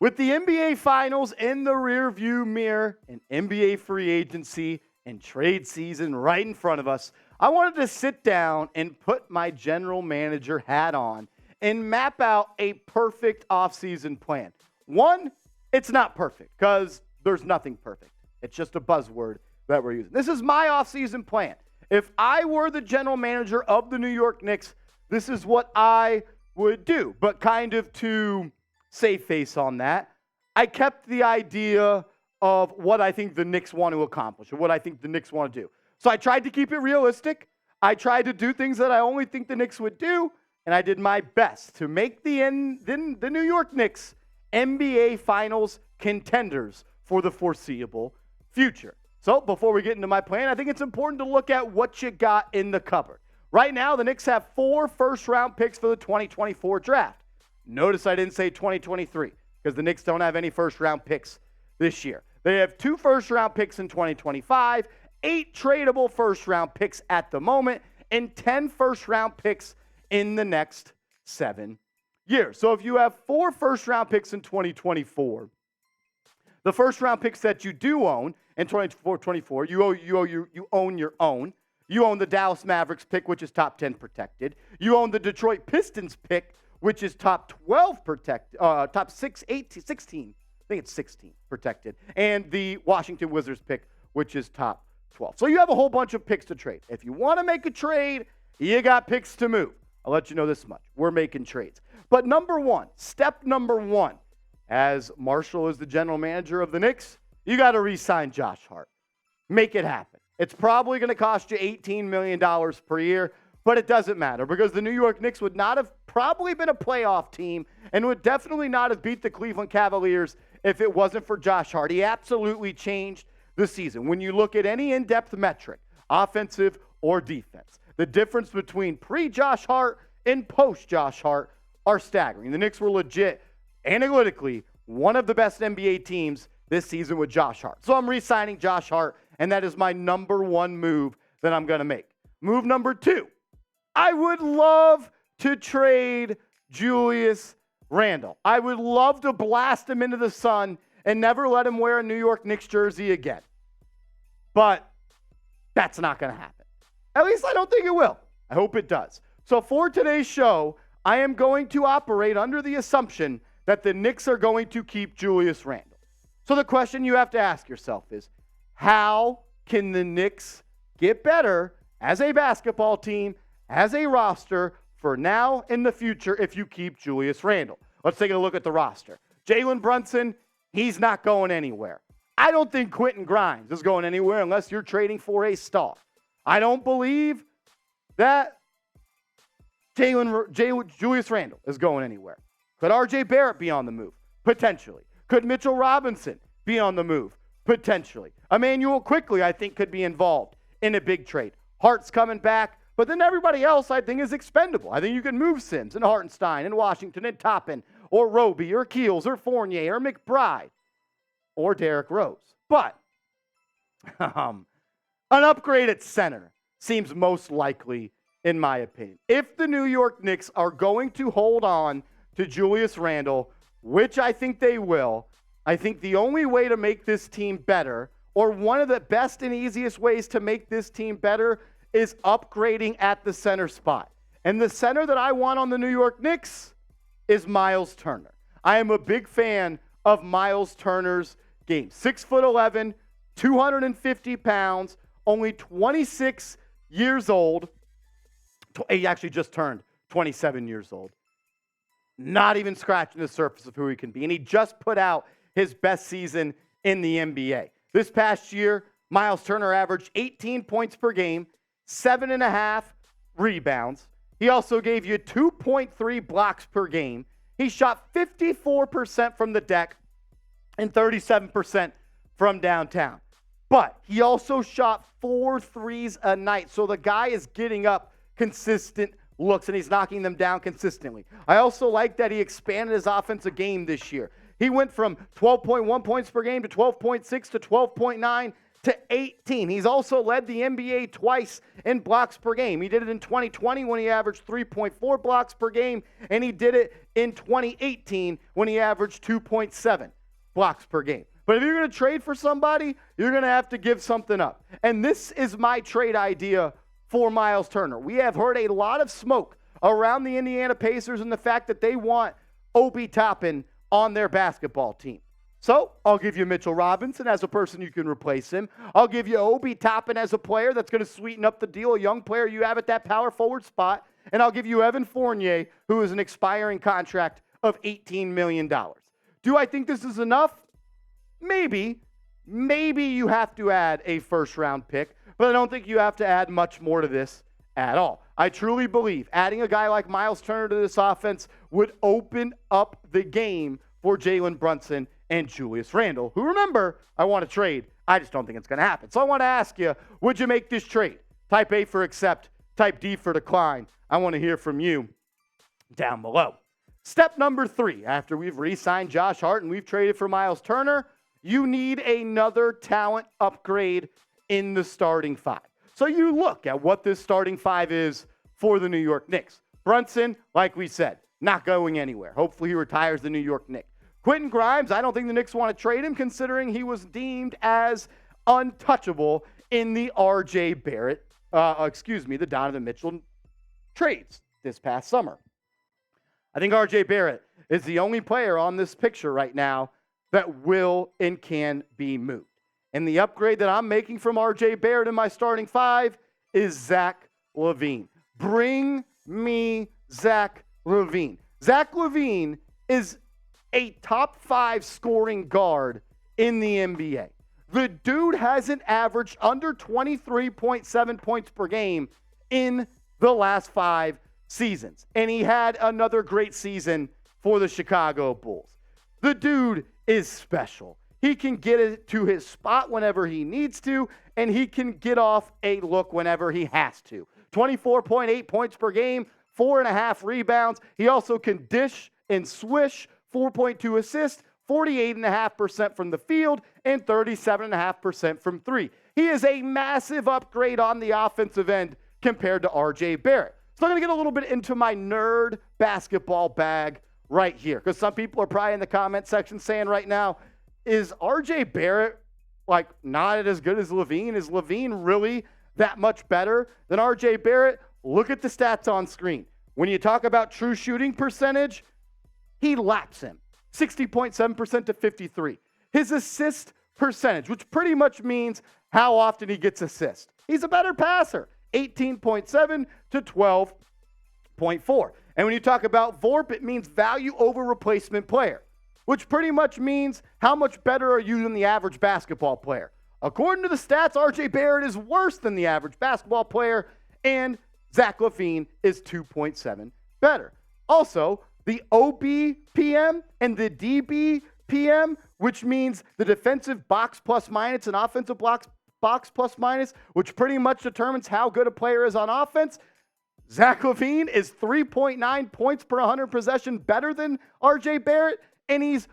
With the NBA Finals in the rearview mirror and NBA free agency and trade season right in front of us, I wanted to sit down and put my general manager hat on and map out a perfect offseason plan. One, it's not perfect because there's nothing perfect. It's just a buzzword that we're using. This is my offseason plan. If I were the general manager of the New York Knicks, this is what I would do. But kind of to save face on that, I kept the idea of what I think the Knicks want to accomplish or what I think the Knicks want to do. So I tried to keep it realistic. I tried to do things that I only think the Knicks would do, and I did my best to make the New York Knicks NBA Finals contenders for the foreseeable future. So before we get into my plan, I think it's important to look at what you got in the cupboard. Right now, the Knicks have 4 first-round picks for the 2024 draft. Notice I didn't say 2023 because the Knicks don't have any first-round picks this year. They have 2 first-round picks in 2025, 8 tradable first-round picks at the moment, and 10 first-round picks in the next 7 years. So if you have 4 first-round picks in 2024, the first-round picks that you do own in 2024, you own your own. You own the Dallas Mavericks pick, which is top 10 protected. You own the Detroit Pistons pick, which is top 12 protected, top 16, I think it's 16 protected, and the Washington Wizards pick, which is top 12. So you have a whole bunch of picks to trade. If you want to make a trade, you got picks to move. I'll let you know this much. We're making trades. But step number one, as Marshall is the general manager of the Knicks, you got to re-sign Josh Hart. Make it happen. It's probably going to cost you $18 million per year, but it doesn't matter because the New York Knicks would not have probably been a playoff team and would definitely not have beat the Cleveland Cavaliers if it wasn't for Josh Hart. He absolutely changed the season. When you look at any in-depth metric, offensive or defense, the difference between pre-Josh Hart and post-Josh Hart are staggering. The Knicks were legit, analytically, one of the best NBA teams this season with Josh Hart. So I'm re-signing Josh Hart, and that is my number one move that I'm going to make. Move number 2. I would love to trade Julius Randle. I would love to blast him into the sun and never let him wear a New York Knicks jersey again. But that's not going to happen. At least I don't think it will. I hope it does. So for today's show, I am going to operate under the assumption that the Knicks are going to keep Julius Randle. So the question you have to ask yourself is, how can the Knicks get better as a basketball team, as a roster, for now and the future if you keep Julius Randle? Let's take a look at the roster. Jalen Brunson, he's not going anywhere. I don't think Quentin Grimes is going anywhere unless you're trading for a star. I don't believe that Julius Randle is going anywhere. Could RJ Barrett be on the move? Potentially. Could Mitchell Robinson be on the move? Potentially. Emmanuel Quickley, I think, could be involved in a big trade. Hart's coming back, but then everybody else, I think, is expendable. I think you can move Sims and Hartenstein and Washington and Toppin or Roby or Keels or Fournier or McBride or Derrick Rose. But an upgrade at center seems most likely, in my opinion. If the New York Knicks are going to hold on to Julius Randle, which I think they will, I think the only way to make this team better, or one of the best and easiest ways to make this team better, is upgrading at the center spot. And the center that I want on the New York Knicks is Myles Turner. I am a big fan of Myles Turner's game. 6'11", 250 pounds, only 26 years old. He actually just turned 27 years old. Not even scratching the surface of who he can be. And he just put out his best season in the NBA. This past year, Myles Turner averaged 18 points per game, 7.5 rebounds. He also gave you 2.3 blocks per game. He shot 54% from the deck and 37% from downtown. But he also shot 4 threes a night. So the guy is getting up consistent looks and he's knocking them down consistently. I also like that he expanded his offensive game this year. He went from 12.1 points per game to 12.6 to 12.9 to 18. He's also led the NBA twice in blocks per game. He did it in 2020 when he averaged 3.4 blocks per game, and he did it in 2018 when he averaged 2.7 blocks per game. But if you're going to trade for somebody, you're going to have to give something up. And this is my trade idea for Myles Turner. We have heard a lot of smoke around the Indiana Pacers and the fact that they want Obi Toppin on their basketball team. So I'll give you Mitchell Robinson as a person you can replace him. I'll give you Obi Toppin as a player that's going to sweeten up the deal, a young player you have at that power forward spot. And I'll give you Evan Fournier, who is an expiring contract of $18 million. Do I think this is enough? Maybe. Maybe you have to add a first-round pick, but I don't think you have to add much more to this at all. I truly believe adding a guy like Myles Turner to this offense would open up the game for Jalen Brunson and Julius Randle, who, remember, I want to trade. I just don't think it's going to happen. So I want to ask you, would you make this trade? Type A for accept, type D for decline. I want to hear from you down below. Step number 3, after we've re-signed Josh Hart and we've traded for Myles Turner, you need another talent upgrade in the starting 5. So you look at what this starting 5 is for the New York Knicks. Brunson, like we said, not going anywhere. Hopefully he retires the New York Knicks. Quentin Grimes, I don't think the Knicks want to trade him considering he was deemed as untouchable in the the Donovan Mitchell trades this past summer. I think R.J. Barrett is the only player on this picture right now that will and can be moved. And the upgrade that I'm making from R.J. Barrett in my starting 5 is Zach LaVine. Bring me Zach LaVine. Zach LaVine is a top 5 scoring guard in the NBA. The dude hasn't averaged under 23.7 points per game in the last 5 seasons. And he had another great season for the Chicago Bulls. The dude is special. He can get it to his spot whenever he needs to, and he can get off a look whenever he has to. 24.8 points per game, 4.5 rebounds. He also can dish and swish, 4.2 assists, 48.5% from the field, and 37.5% from 3. He is a massive upgrade on the offensive end compared to R.J. Barrett. So I'm going to get a little bit into my nerd basketball bag right here, because some people are probably in the comment section saying right now, is R.J. Barrett like not as good as LaVine? Is LaVine really that much better than R.J. Barrett? Look at the stats on screen. When you talk about true shooting percentage, he laps him. 60.7% to 53. His assist percentage, which pretty much means how often he gets assists. He's a better passer. 18.7 to 12.4. And when you talk about VORP, it means value over replacement player, which pretty much means how much better are you than the average basketball player. According to the stats, R.J. Barrett is worse than the average basketball player, and Zach LaVine is 2.7 better. Also, the OBPM and the DBPM, which means the defensive box plus minus and offensive box plus minus, which pretty much determines how good a player is on offense. Zach LaVine is 3.9 points per 100 possession better than R.J. Barrett, and he's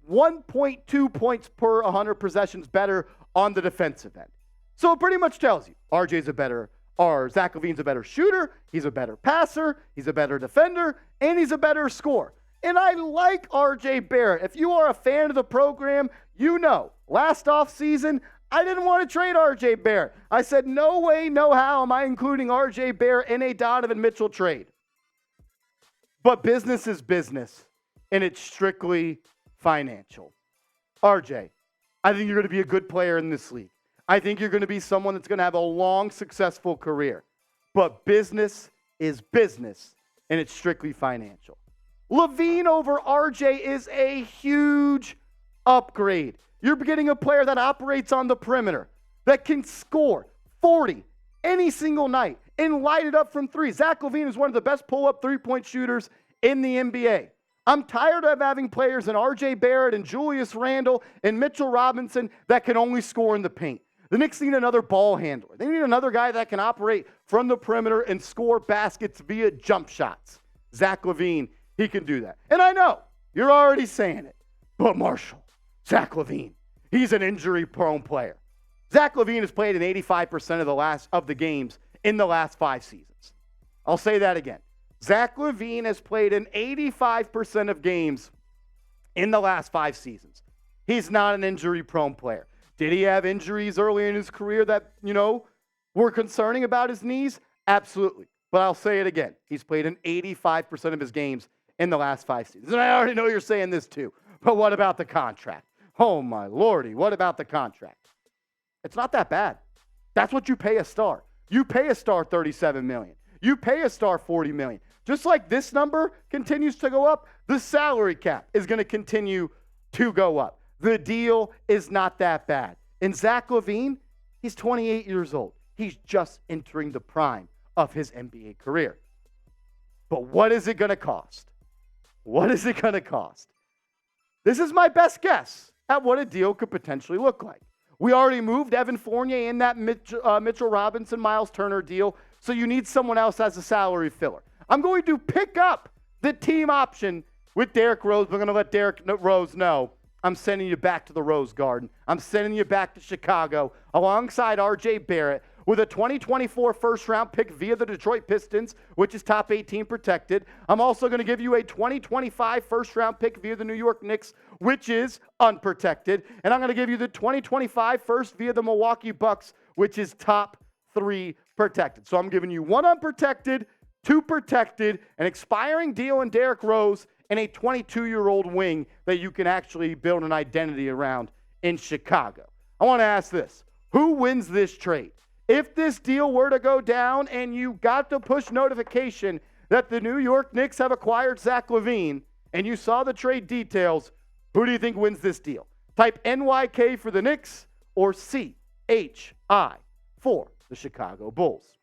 1.2 points per 100 possessions better on the defensive end. So it pretty much tells you Zach LaVine's a better shooter, he's a better passer, he's a better defender, and he's a better scorer. And I like R.J. Barrett. If you are a fan of the program, you know, last offseason, I didn't want to trade R.J. Barrett. I said, no way, no how am I including R.J. Barrett in a Donovan Mitchell trade. But business is business, and it's strictly financial. R.J., I think you're going to be a good player in this league. I think you're going to be someone that's going to have a long, successful career. But business is business, and it's strictly financial. LaVine over RJ is a huge upgrade. You're getting a player that operates on the perimeter, that can score 40 any single night and light it up from 3. Zach LaVine is one of the best pull-up three-point shooters in the NBA. I'm tired of having players in R.J. Barrett and Julius Randle and Mitchell Robinson that can only score in the paint. The Knicks need another ball handler. They need another guy that can operate from the perimeter and score baskets via jump shots. Zach LaVine, he can do that. And I know, you're already saying it, but Marshall, Zach LaVine, he's an injury-prone player. Zach LaVine has played in 85% of the games in the last 5 seasons. I'll say that again. Zach LaVine has played in 85% of games in the last 5 seasons. He's not an injury-prone player. Did he have injuries early in his career that, were concerning about his knees? Absolutely. But I'll say it again. He's played in 85% of his games in the last 5 seasons. And I already know you're saying this too. But what about the contract? Oh, my lordy. What about the contract? It's not that bad. That's what you pay a star. You pay a star $37 million. You pay a star $40 million. Just like this number continues to go up, the salary cap is going to continue to go up. The deal is not that bad. And Zach LaVine, he's 28 years old. He's just entering the prime of his NBA career. But what is it going to cost? What is it going to cost? This is my best guess at what a deal could potentially look like. We already moved Evan Fournier in that Mitchell Robinson, Myles Turner deal, so you need someone else as a salary filler. I'm going to pick up the team option with Derrick Rose. We're going to let Derrick Rose know I'm sending you back to the Rose Garden. I'm sending you back to Chicago alongside R.J. Barrett with a 2024 first-round pick via the Detroit Pistons, which is top 18 protected. I'm also going to give you a 2025 first-round pick via the New York Knicks, which is unprotected. And I'm going to give you the 2025 first via the Milwaukee Bucks, which is top 3 protected. So I'm giving you 1 unprotected, 2 protected, an expiring deal in Derrick Rose, and a 22-year-old wing that you can actually build an identity around in Chicago. I want to ask this. Who wins this trade? If this deal were to go down and you got the push notification that the New York Knicks have acquired Zach LaVine and you saw the trade details, who do you think wins this deal? Type NYK for the Knicks or CHI for the Chicago Bulls.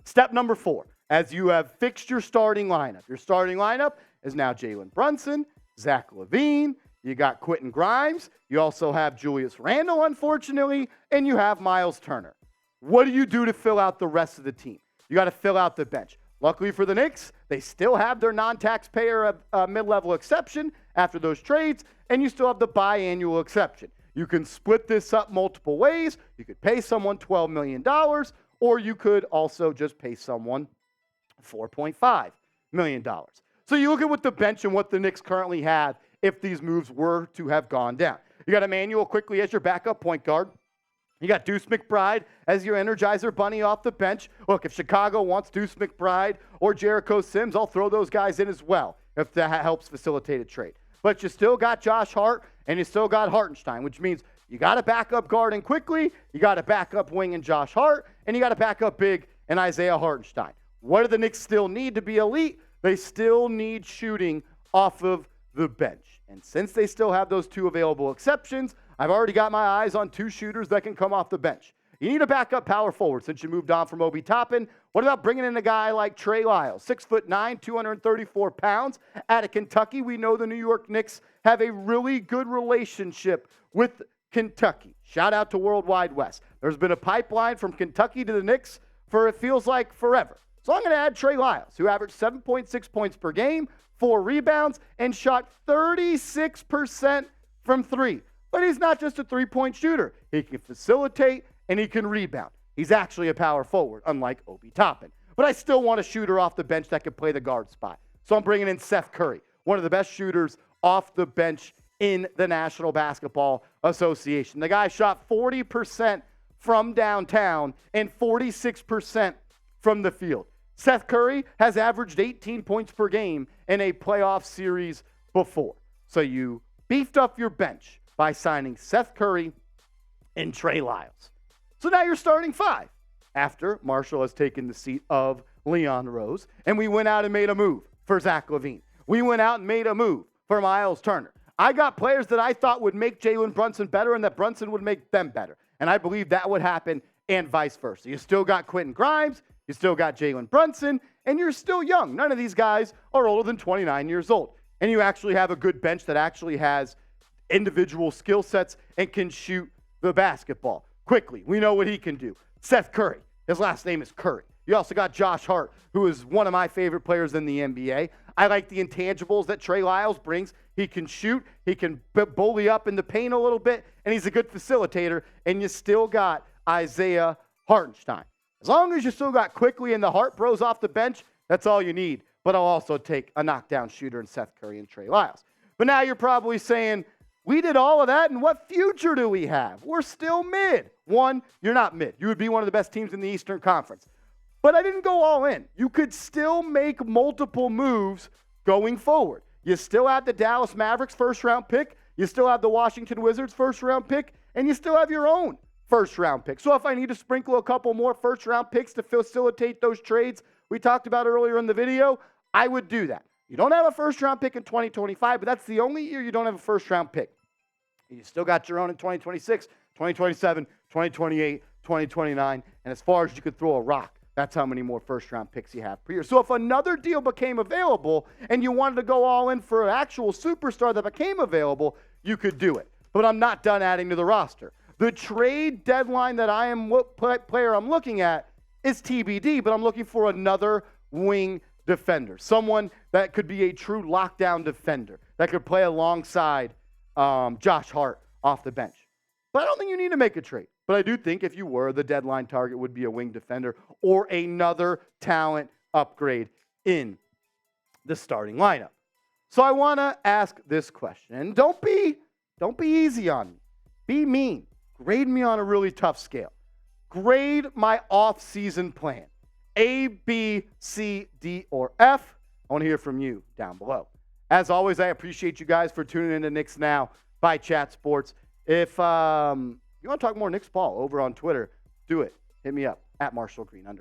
Step number 4, as you have fixed your starting lineup. Your starting lineup is now Jalen Brunson, Zach LaVine, you got Quentin Grimes, you also have Julius Randle, unfortunately, and you have Myles Turner. What do you do to fill out the rest of the team? You got to fill out the bench. Luckily for the Knicks, they still have their non-taxpayer mid-level exception after those trades, and you still have the biannual exception. You can split this up multiple ways. You could pay someone $12 million, or you could also just pay someone $4.5 million. So you look at what the bench and what the Knicks currently have if these moves were to have gone down. You got Emmanuel quickly as your backup point guard. You got Deuce McBride as your Energizer Bunny off the bench. Look, if Chicago wants Deuce McBride or Jericho Sims, I'll throw those guys in as well if that helps facilitate a trade. But you still got Josh Hart and you still got Hartenstein, which means you got a backup guard in quickly, you got a backup wing in Josh Hart, and you got a backup big in Isaiah Hartenstein. What do the Knicks still need to be elite? They still need shooting off of the bench. And since they still have those 2 available exceptions, I've already got my eyes on 2 shooters that can come off the bench. You need a backup power forward since you moved on from Obi Toppin. What about bringing in a guy like Trey Lyles, 6'9", 234 pounds, out of Kentucky? We know the New York Knicks have a really good relationship with Kentucky. Shout out to Worldwide West. There's been a pipeline from Kentucky to the Knicks for, it feels like, forever. So I'm going to add Trey Lyles, who averaged 7.6 points per game, 4 rebounds, and shot 36% from 3. But he's not just a 3-point shooter. He can facilitate and he can rebound. He's actually a power forward, unlike Obi Toppin. But I still want a shooter off the bench that can play the guard spot. So I'm bringing in Seth Curry, one of the best shooters off the bench in the National Basketball Association. The guy shot 40% from downtown and 46% from the field. Seth Curry has averaged 18 points per game in a playoff series before. So you beefed up your bench by signing Seth Curry and Trey Lyles. So now you're starting 5 after Marshall has taken the seat of Leon Rose, and we went out and made a move for Zach LaVine. We went out and made a move for Myles Turner. I got players that I thought would make Jalen Brunson better and that Brunson would make them better, and I believe that would happen and vice versa. You still got Quentin Grimes, you still got Jalen Brunson, and you're still young. None of these guys are older than 29 years old, and you actually have a good bench that actually has individual skill sets and can shoot the basketball quickly. We know what he can do. Seth Curry, his last name is Curry. You also got Josh Hart, who is one of my favorite players in the NBA. I like the intangibles that Trey Lyles brings. He can shoot, he can bully up in the paint a little bit, and he's a good facilitator. And you still got Isaiah Hartenstein. As long as you still got Quickly and the Hart Bros off the bench, that's all you need. But I'll also take a knockdown shooter in Seth Curry and Trey Lyles. But now you're probably saying, we did all of that, and what future do we have? We're still mid. One, you're not mid. You would be one of the best teams in the Eastern Conference. But I didn't go all in. You could still make multiple moves going forward. You still have the Dallas Mavericks first-round pick. You still have the Washington Wizards first-round pick. And you still have your own first-round pick. So if I need to sprinkle a couple more first-round picks to facilitate those trades we talked about earlier in the video, I would do that. You don't have a first-round pick in 2025, but that's the only year you don't have a first-round pick. You still got your own in 2026, 2027, 2028, 2029, and as far as you could throw a rock, that's how many more first-round picks you have per year. So if another deal became available and you wanted to go all in for an actual superstar that became available, you could do it. But I'm not done adding to the roster. The trade deadline that I am player I'm looking at is TBD, but I'm looking for another wing defender, someone that could be a true lockdown defender that could play alongside Josh Hart off the bench. But I don't think you need to make a trade. But I do think if you were, the deadline target would be a wing defender or another talent upgrade in the starting lineup. So I want to ask this question. And don't be easy on me. Be mean. Grade me on a really tough scale. Grade my off-season plan. A, B, C, D, or F. I want to hear from you down below. As always, I appreciate you guys for tuning in to Knicks Now by Chat Sports. If you want to talk more Knicks ball over on Twitter, do it. Hit me up at @MarshallGreen_.